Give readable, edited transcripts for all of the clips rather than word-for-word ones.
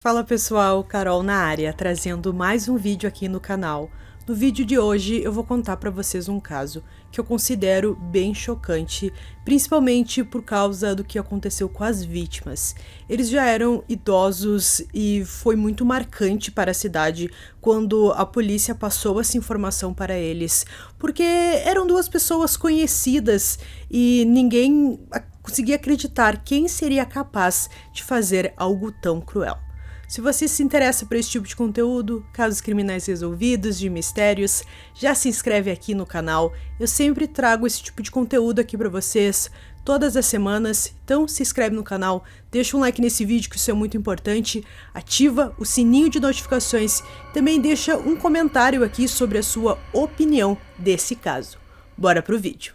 Fala pessoal, Carol na área, trazendo mais um vídeo aqui no canal. No vídeo de hoje eu vou contar para vocês um caso que eu considero bem chocante, principalmente por causa do que aconteceu com as vítimas. Eles já eram idosos e foi muito marcante para a cidade quando a polícia passou essa informação para eles, porque eram duas pessoas conhecidas e ninguém conseguia acreditar quem seria capaz de fazer algo tão cruel. Se você se interessa por esse tipo de conteúdo, casos criminais resolvidos, de mistérios, já se inscreve aqui no canal. Eu sempre trago esse tipo de conteúdo aqui pra vocês, todas as semanas. Então se inscreve no canal, deixa um like nesse vídeo que isso é muito importante, ativa o sininho de notificações, também deixa um comentário aqui sobre a sua opinião desse caso. Bora pro vídeo!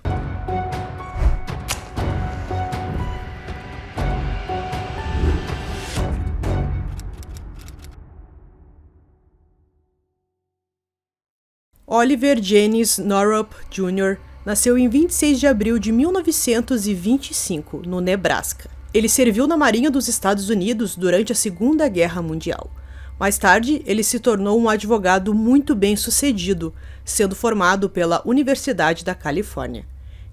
Oliver Janis Northup Jr. nasceu em 26 de abril de 1925, no Nebraska. Ele serviu na Marinha dos Estados Unidos durante a Segunda Guerra Mundial. Mais tarde, ele se tornou um advogado muito bem-sucedido, sendo formado pela Universidade da Califórnia.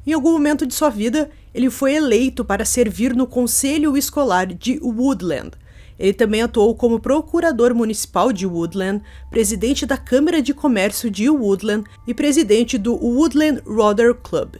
Em algum momento de sua vida, ele foi eleito para servir no Conselho Escolar de Woodland. Ele também atuou como procurador municipal de Woodland, presidente da Câmara de Comércio de Woodland e presidente do Woodland Rotary Club.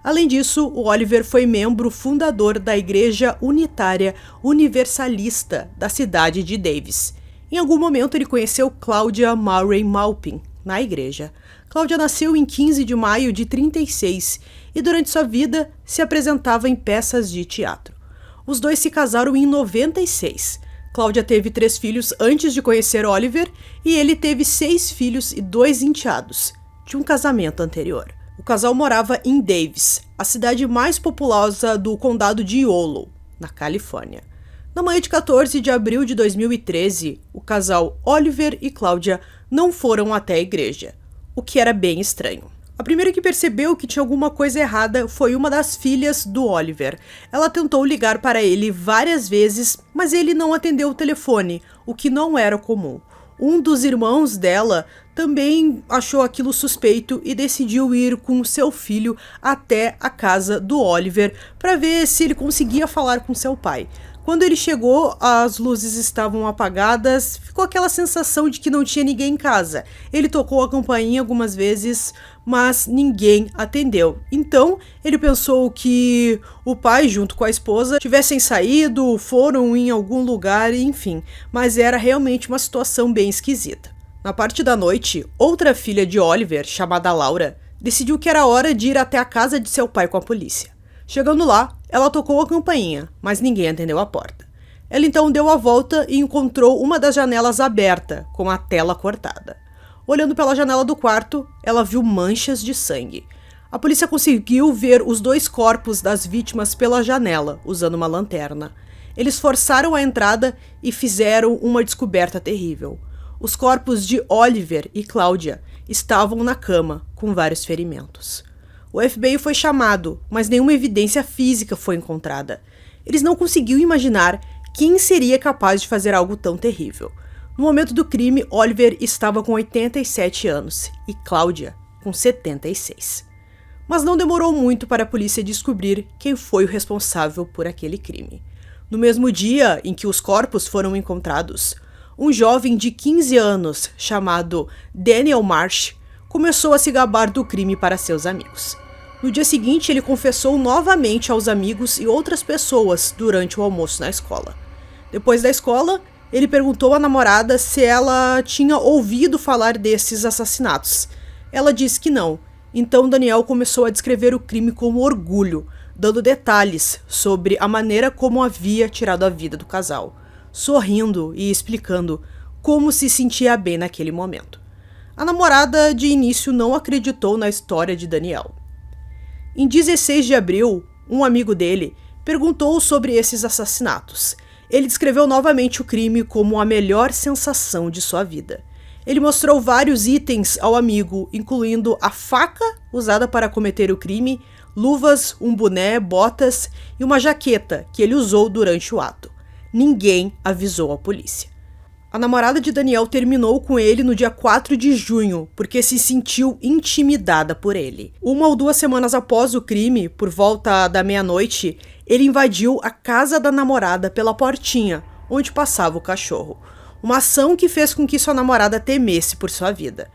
Além disso, o Oliver foi membro fundador da Igreja Unitária Universalista da cidade de Davis. Em algum momento ele conheceu Claudia Murray Maupin na igreja. Claudia nasceu em 15 de maio de 1936 e durante sua vida se apresentava em peças de teatro. Os dois se casaram em 1996. Claudia teve 3 filhos antes de conhecer Oliver e ele teve 6 filhos e 2 enteados, de um casamento anterior. O casal morava em Davis, a cidade mais populosa do condado de Yolo, na Califórnia. Na manhã de 14 de abril de 2013, o casal Oliver e Claudia não foram até a igreja, o que era bem estranho. A primeira que percebeu que tinha alguma coisa errada foi uma das filhas do Oliver. Ela tentou ligar para ele várias vezes, mas ele não atendeu o telefone, o que não era comum. Um dos irmãos dela também achou aquilo suspeito e decidiu ir com seu filho até a casa do Oliver para ver se ele conseguia falar com seu pai. Quando ele chegou, as luzes estavam apagadas, ficou aquela sensação de que não tinha ninguém em casa. Ele tocou a campainha algumas vezes, mas ninguém atendeu. Então, ele pensou que o pai, junto com a esposa, tivessem saído, foram em algum lugar, enfim. Mas era realmente uma situação bem esquisita. Na parte da noite, outra filha de Oliver, chamada Laura, decidiu que era hora de ir até a casa de seu pai com a polícia. Chegando lá, ela tocou a campainha, mas ninguém atendeu a porta. Ela então deu a volta e encontrou uma das janelas aberta, com a tela cortada. Olhando pela janela do quarto, ela viu manchas de sangue. A polícia conseguiu ver os 2 corpos das vítimas pela janela, usando uma lanterna. Eles forçaram a entrada e fizeram uma descoberta terrível. Os corpos de Oliver e Claudia estavam na cama, com vários ferimentos. O FBI foi chamado, mas nenhuma evidência física foi encontrada. Eles não conseguiam imaginar quem seria capaz de fazer algo tão terrível. No momento do crime, Oliver estava com 87 anos e Claudia com 76. Mas não demorou muito para a polícia descobrir quem foi o responsável por aquele crime. No mesmo dia em que os corpos foram encontrados, um jovem de 15 anos chamado Daniel Marsh começou a se gabar do crime para seus amigos. No dia seguinte, ele confessou novamente aos amigos e outras pessoas durante o almoço na escola. Depois da escola, ele perguntou à namorada se ela tinha ouvido falar desses assassinatos. Ela disse que não. Então Daniel começou a descrever o crime com orgulho, dando detalhes sobre a maneira como havia tirado a vida do casal, sorrindo e explicando como se sentia bem naquele momento. A namorada de início não acreditou na história de Daniel. Em 16 de abril, um amigo dele perguntou sobre esses assassinatos. Ele descreveu novamente o crime como a melhor sensação de sua vida. Ele mostrou vários itens ao amigo, incluindo a faca usada para cometer o crime, luvas, um boné, botas e uma jaqueta que ele usou durante o ato. Ninguém avisou a polícia. A namorada de Daniel terminou com ele no dia 4 de junho, porque se sentiu intimidada por ele. 1 ou 2 semanas após o crime, por volta da meia-noite, ele invadiu a casa da namorada pela portinha, onde passava o cachorro. Uma ação que fez com que sua namorada temesse por sua vida.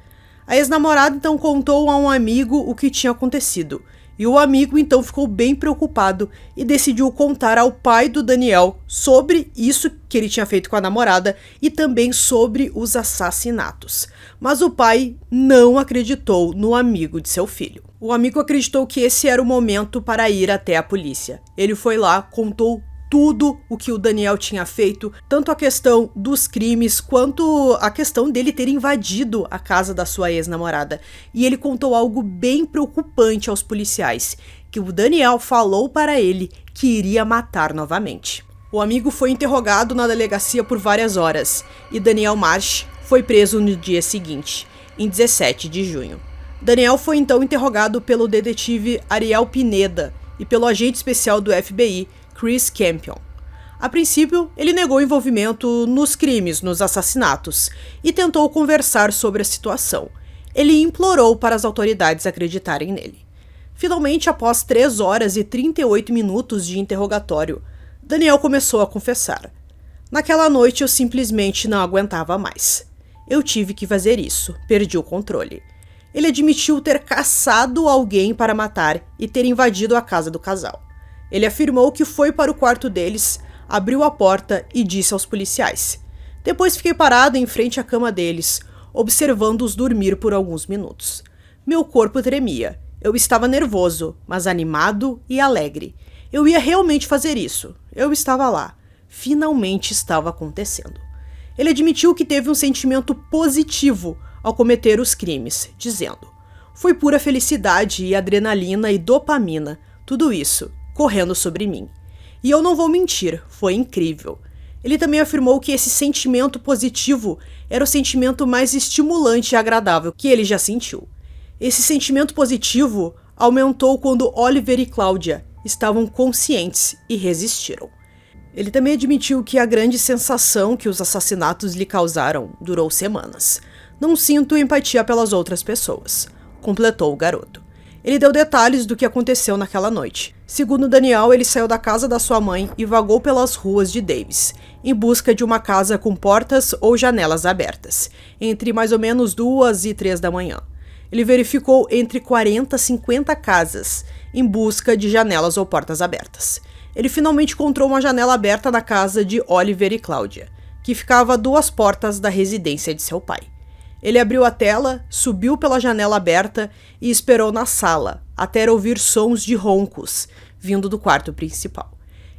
A ex-namorada então contou a um amigo o que tinha acontecido, e o amigo então ficou bem preocupado e decidiu contar ao pai do Daniel sobre isso que ele tinha feito com a namorada e também sobre os assassinatos. Mas o pai não acreditou no amigo de seu filho. O amigo acreditou que esse era o momento para ir até a polícia. Ele foi lá, contou tudo o que o Daniel tinha feito, tanto a questão dos crimes quanto a questão dele ter invadido a casa da sua ex-namorada. E ele contou algo bem preocupante aos policiais, que o Daniel falou para ele que iria matar novamente. O amigo foi interrogado na delegacia por várias horas e Daniel Marsh foi preso no dia seguinte, em 17 de junho. Daniel foi então interrogado pelo detetive Ariel Pineda e pelo agente especial do FBI, Chris Campion. A princípio, ele negou envolvimento nos crimes, nos assassinatos, e tentou conversar sobre a situação. Ele implorou para as autoridades acreditarem nele. Finalmente, após 3 horas e 38 minutos de interrogatório, Daniel começou a confessar. Naquela noite eu simplesmente não aguentava mais. Eu tive que fazer isso, perdi o controle. Ele admitiu ter caçado alguém para matar e ter invadido a casa do casal. Ele afirmou que foi para o quarto deles, abriu a porta e disse aos policiais. Depois fiquei parado em frente à cama deles, observando-os dormir por alguns minutos. Meu corpo tremia. Eu estava nervoso, mas animado e alegre. Eu ia realmente fazer isso. Eu estava lá. Finalmente estava acontecendo. Ele admitiu que teve um sentimento positivo ao cometer os crimes, dizendo: foi pura felicidade e adrenalina e dopamina, tudo isso correndo sobre mim. E eu não vou mentir, foi incrível. Ele também afirmou que esse sentimento positivo era o sentimento mais estimulante e agradável que ele já sentiu. Esse sentimento positivo aumentou quando Oliver e Claudia estavam conscientes e resistiram. Ele também admitiu que a grande sensação que os assassinatos lhe causaram durou semanas. Não sinto empatia pelas outras pessoas, completou o garoto. Ele deu detalhes do que aconteceu naquela noite. Segundo Daniel, ele saiu da casa da sua mãe e vagou pelas ruas de Davis, em busca de uma casa com portas ou janelas abertas, entre mais ou menos 2 e 3 da manhã. Ele verificou entre 40 e 50 casas, em busca de janelas ou portas abertas. Ele finalmente encontrou uma janela aberta na casa de Oliver e Claudia, que ficava a 2 portas da residência de seu pai. Ele abriu a tela, subiu pela janela aberta e esperou na sala, até ouvir sons de roncos, vindo do quarto principal.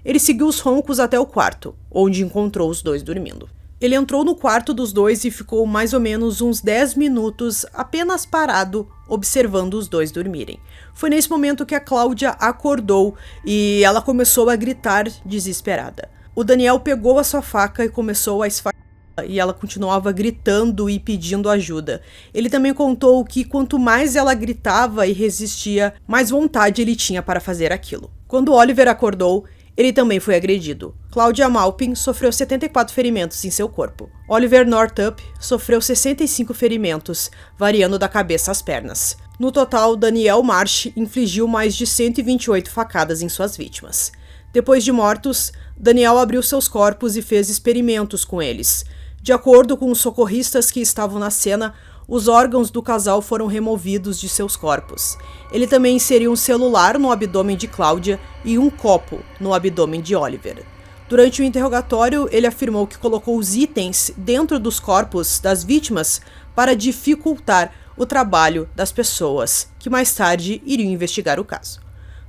Ele seguiu os roncos até o quarto, onde encontrou os 2 dormindo. Ele entrou no quarto dos 2 e ficou mais ou menos uns 10 minutos apenas parado, observando os 2 dormirem. Foi nesse momento que a Cláudia acordou e ela começou a gritar desesperada. O Daniel pegou a sua faca e começou a esfaqueá-la, e ela continuava gritando e pedindo ajuda. Ele também contou que quanto mais ela gritava e resistia, mais vontade ele tinha para fazer aquilo. Quando Oliver acordou, ele também foi agredido. Claudia Malpin sofreu 74 ferimentos em seu corpo. Oliver Northup sofreu 65 ferimentos, variando da cabeça às pernas. No total, Daniel Marsh infligiu mais de 128 facadas em suas vítimas. Depois de mortos, Daniel abriu seus corpos e fez experimentos com eles. De acordo com os socorristas que estavam na cena, os órgãos do casal foram removidos de seus corpos. Ele também inseriu um celular no abdômen de Claudia e um copo no abdômen de Oliver. Durante o interrogatório, ele afirmou que colocou os itens dentro dos corpos das vítimas para dificultar o trabalho das pessoas, que mais tarde iriam investigar o caso.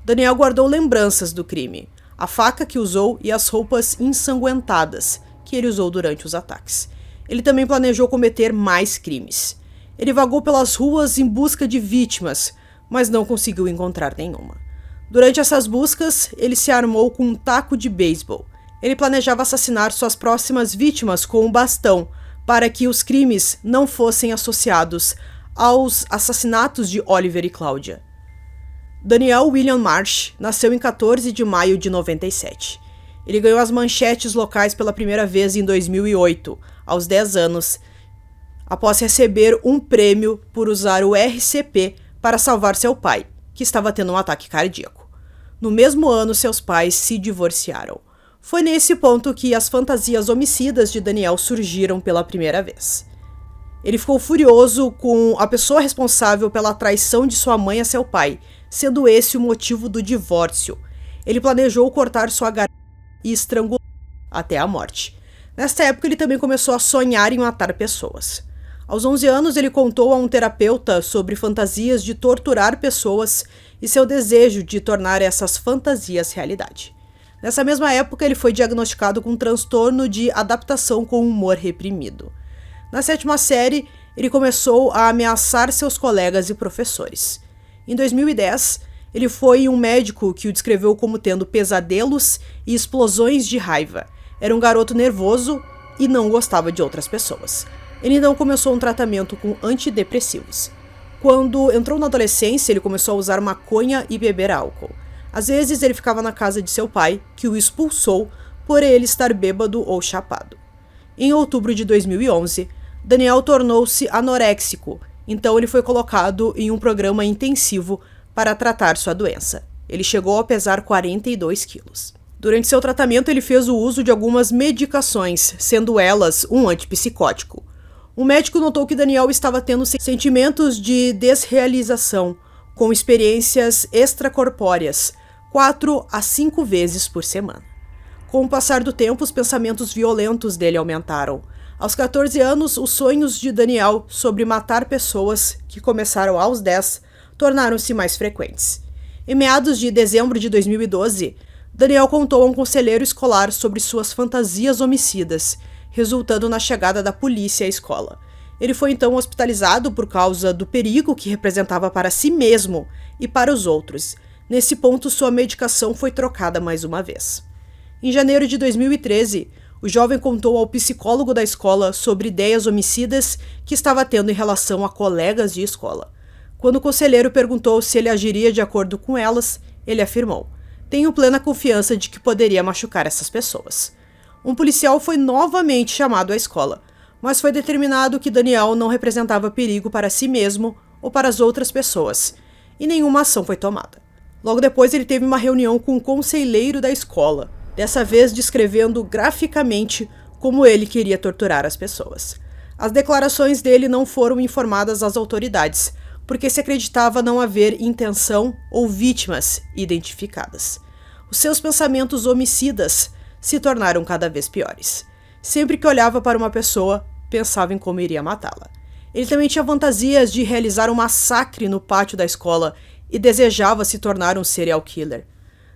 Daniel guardou lembranças do crime, a faca que usou e as roupas ensanguentadas que ele usou durante os ataques. Ele também planejou cometer mais crimes. Ele vagou pelas ruas em busca de vítimas, mas não conseguiu encontrar nenhuma. Durante essas buscas, ele se armou com um taco de beisebol. Ele planejava assassinar suas próximas vítimas com um bastão, para que os crimes não fossem associados aos assassinatos de Oliver e Claudia. Daniel William Marsh nasceu em 14 de maio de 97. Ele ganhou as manchetes locais pela primeira vez em 2008, aos 10 anos, após receber um prêmio por usar o RCP para salvar seu pai, que estava tendo um ataque cardíaco. No mesmo ano, seus pais se divorciaram. Foi nesse ponto que as fantasias homicidas de Daniel surgiram pela primeira vez. Ele ficou furioso com a pessoa responsável pela traição de sua mãe a seu pai, sendo esse o motivo do divórcio. Ele planejou cortar sua garganta e estrangulá-la até a morte. Nesta época, ele também começou a sonhar em matar pessoas. Aos 11 anos, ele contou a um terapeuta sobre fantasias de torturar pessoas e seu desejo de tornar essas fantasias realidade. Nessa mesma época, ele foi diagnosticado com um transtorno de adaptação com humor reprimido. Na 7ª série, ele começou a ameaçar seus colegas e professores. Em 2010, ele foi um médico que o descreveu como tendo pesadelos e explosões de raiva. Era um garoto nervoso e não gostava de outras pessoas. Ele então começou um tratamento com antidepressivos. Quando entrou na adolescência, ele começou a usar maconha e beber álcool. Às vezes, ele ficava na casa de seu pai, que o expulsou por ele estar bêbado ou chapado. Em outubro de 2011, Daniel tornou-se anoréxico, então ele foi colocado em um programa intensivo para tratar sua doença. Ele chegou a pesar 42 quilos. Durante seu tratamento, ele fez o uso de algumas medicações, sendo elas um antipsicótico. O médico notou que Daniel estava tendo sentimentos de desrealização, com experiências extracorpóreas, 4 a 5 vezes por semana. Com o passar do tempo, os pensamentos violentos dele aumentaram. Aos 14 anos, os sonhos de Daniel sobre matar pessoas, que começaram aos 10, tornaram-se mais frequentes. Em meados de dezembro de 2012, Daniel contou a um conselheiro escolar sobre suas fantasias homicidas, resultando na chegada da polícia à escola. Ele foi então hospitalizado por causa do perigo que representava para si mesmo e para os outros. Nesse ponto, sua medicação foi trocada mais uma vez. Em janeiro de 2013, o jovem contou ao psicólogo da escola sobre ideias homicidas que estava tendo em relação a colegas de escola. Quando o conselheiro perguntou se ele agiria de acordo com elas, ele afirmou: "Tenho plena confiança de que poderia machucar essas pessoas." Um policial foi novamente chamado à escola, mas foi determinado que Daniel não representava perigo para si mesmo ou para as outras pessoas, e nenhuma ação foi tomada. Logo depois, ele teve uma reunião com o conselheiro da escola, dessa vez descrevendo graficamente como ele queria torturar as pessoas. As declarações dele não foram informadas às autoridades, porque se acreditava não haver intenção ou vítimas identificadas. Os seus pensamentos homicidas se tornaram cada vez piores. Sempre que olhava para uma pessoa, pensava em como iria matá-la. Ele também tinha fantasias de realizar um massacre no pátio da escola e desejava se tornar um serial killer.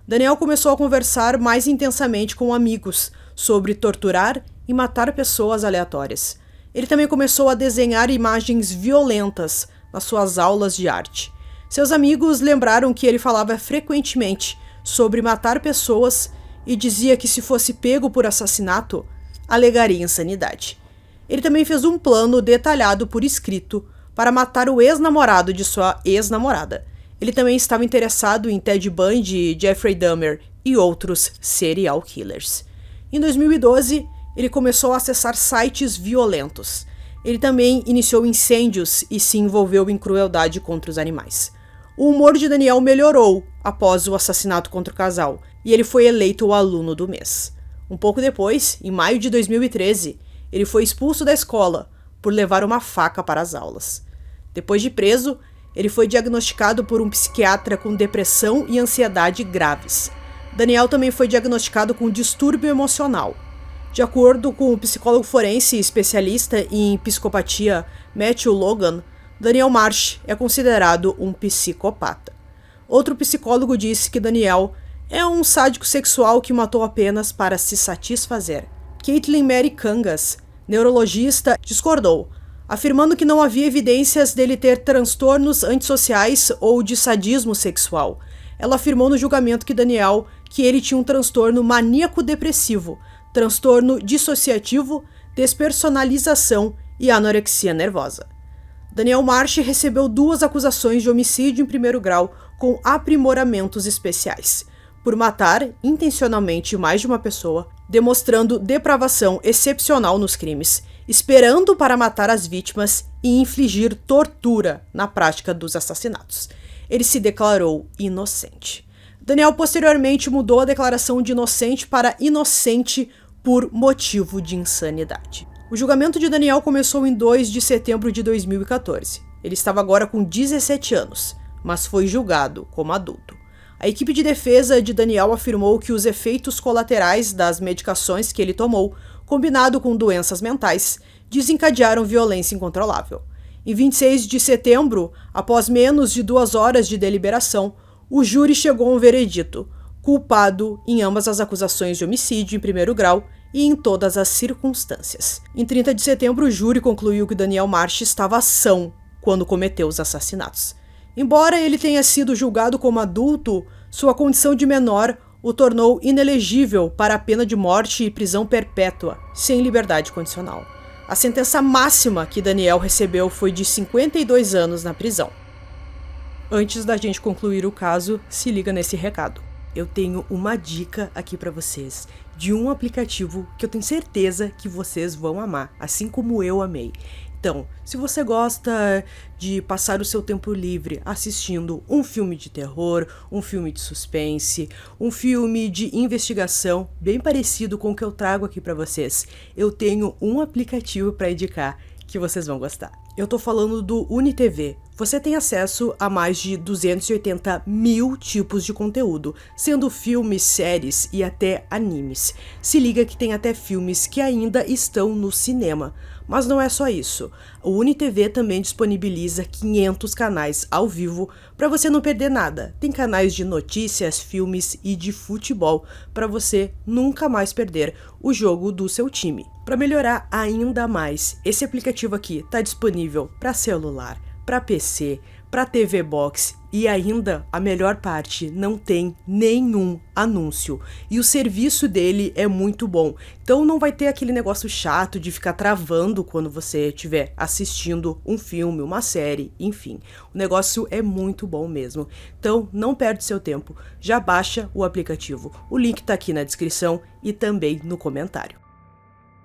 Daniel começou a conversar mais intensamente com amigos sobre torturar e matar pessoas aleatórias. Ele também começou a desenhar imagens violentas nas suas aulas de arte. Seus amigos lembraram que ele falava frequentemente sobre matar pessoas e dizia que se fosse pego por assassinato, alegaria insanidade. Ele também fez um plano detalhado por escrito para matar o ex-namorado de sua ex-namorada. Ele também estava interessado em Ted Bundy, Jeffrey Dahmer e outros serial killers. Em 2012, ele começou a acessar sites violentos. Ele também iniciou incêndios e se envolveu em crueldade contra os animais. O humor de Daniel melhorou após o assassinato contra o casal, e ele foi eleito o aluno do mês. Um pouco depois, em maio de 2013, ele foi expulso da escola por levar uma faca para as aulas. Depois de preso, ele foi diagnosticado por um psiquiatra com depressão e ansiedade graves. Daniel também foi diagnosticado com distúrbio emocional. De acordo com o psicólogo forense e especialista em psicopatia Matthew Logan, Daniel Marsh é considerado um psicopata. Outro psicólogo disse que Daniel é um sádico sexual que matou apenas para se satisfazer. Caitlin Mary Kangas, neurologista, discordou, afirmando que não havia evidências dele ter transtornos antissociais ou de sadismo sexual. Ela afirmou no julgamento que ele tinha um transtorno maníaco-depressivo, transtorno dissociativo, despersonalização e anorexia nervosa. Daniel Marsh recebeu 2 acusações de homicídio em primeiro grau com aprimoramentos especiais. por matar intencionalmente mais de uma pessoa, demonstrando depravação excepcional nos crimes, esperando para matar as vítimas e infligir tortura na prática dos assassinatos. Ele se declarou inocente. Daniel posteriormente mudou a declaração de inocente para inocente por motivo de insanidade. O julgamento de Daniel começou em 2 de setembro de 2014. Ele estava agora com 17 anos, mas foi julgado como adulto. A equipe de defesa de Daniel afirmou que os efeitos colaterais das medicações que ele tomou, combinado com doenças mentais, desencadearam violência incontrolável. Em 26 de setembro, após menos de 2 horas de deliberação, o júri chegou a um veredito: culpado em ambas as acusações de homicídio em primeiro grau e em todas as circunstâncias. Em 30 de setembro, o júri concluiu que Daniel Marsh estava são quando cometeu os assassinatos. Embora ele tenha sido julgado como adulto, sua condição de menor o tornou inelegível para a pena de morte e prisão perpétua, sem liberdade condicional. A sentença máxima que Daniel recebeu foi de 52 anos na prisão. Antes da gente concluir o caso, se liga nesse recado. Eu tenho uma dica aqui para vocês de um aplicativo que eu tenho certeza que vocês vão amar, assim como eu amei. Então, se você gosta de passar o seu tempo livre assistindo um filme de terror, um filme de suspense, um filme de investigação, bem parecido com o que eu trago aqui para vocês, eu tenho um aplicativo para indicar que vocês vão gostar. Eu tô falando do UniTV. Você tem acesso a mais de 280 mil tipos de conteúdo, sendo filmes, séries e até animes. Se liga que tem até filmes que ainda estão no cinema. Mas não é só isso. O UniTV também disponibiliza 500 canais ao vivo para você não perder nada. Tem canais de notícias, filmes e de futebol para você nunca mais perder o jogo do seu time. Para melhorar ainda mais, esse aplicativo aqui está disponível para celular, para PC, para TV Box e ainda, a melhor parte, não tem nenhum anúncio. E o serviço dele é muito bom. Então não vai ter aquele negócio chato de ficar travando quando você estiver assistindo um filme, uma série, enfim. O negócio é muito bom mesmo. Então não perde seu tempo, já baixa o aplicativo. O link tá aqui na descrição e também no comentário.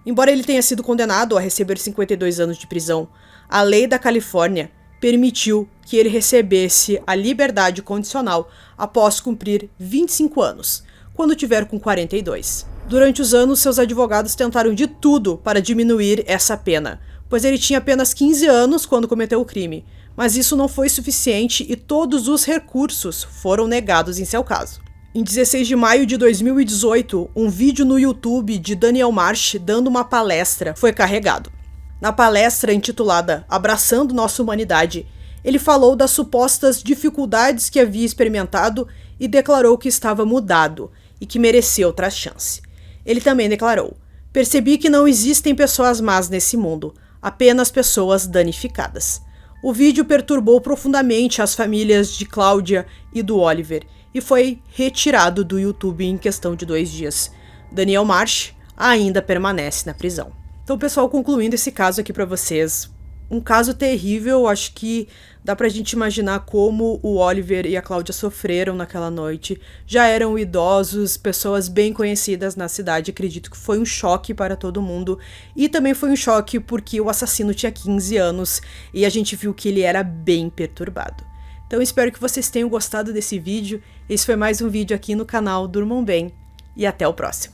Embora ele tenha sido condenado a receber 52 anos de prisão, a lei da Califórnia permitiu que ele recebesse a liberdade condicional após cumprir 25 anos, quando tiver com 42. Durante os anos, seus advogados tentaram de tudo para diminuir essa pena, pois ele tinha apenas 15 anos quando cometeu o crime, mas isso não foi suficiente e todos os recursos foram negados em seu caso. Em 16 de maio de 2018, um vídeo no YouTube de Daniel Marsh dando uma palestra foi carregado. Na palestra intitulada Abraçando Nossa Humanidade, ele falou das supostas dificuldades que havia experimentado e declarou que estava mudado e que merecia outra chance. Ele também declarou: "Percebi que não existem pessoas más nesse mundo, apenas pessoas danificadas." O vídeo perturbou profundamente as famílias de Cláudia e do Oliver e foi retirado do YouTube em questão de 2 dias. Daniel Marsh ainda permanece na prisão. Então, pessoal, concluindo esse caso aqui pra vocês, um caso terrível. Acho que dá pra gente imaginar como o Oliver e a Cláudia sofreram naquela noite. Já eram idosos, pessoas bem conhecidas na cidade. Acredito que foi um choque para todo mundo. E também foi um choque porque o assassino tinha 15 anos e a gente viu que ele era bem perturbado. Então, espero que vocês tenham gostado desse vídeo. Esse foi mais um vídeo aqui no canal Durmam Bem e até o próximo.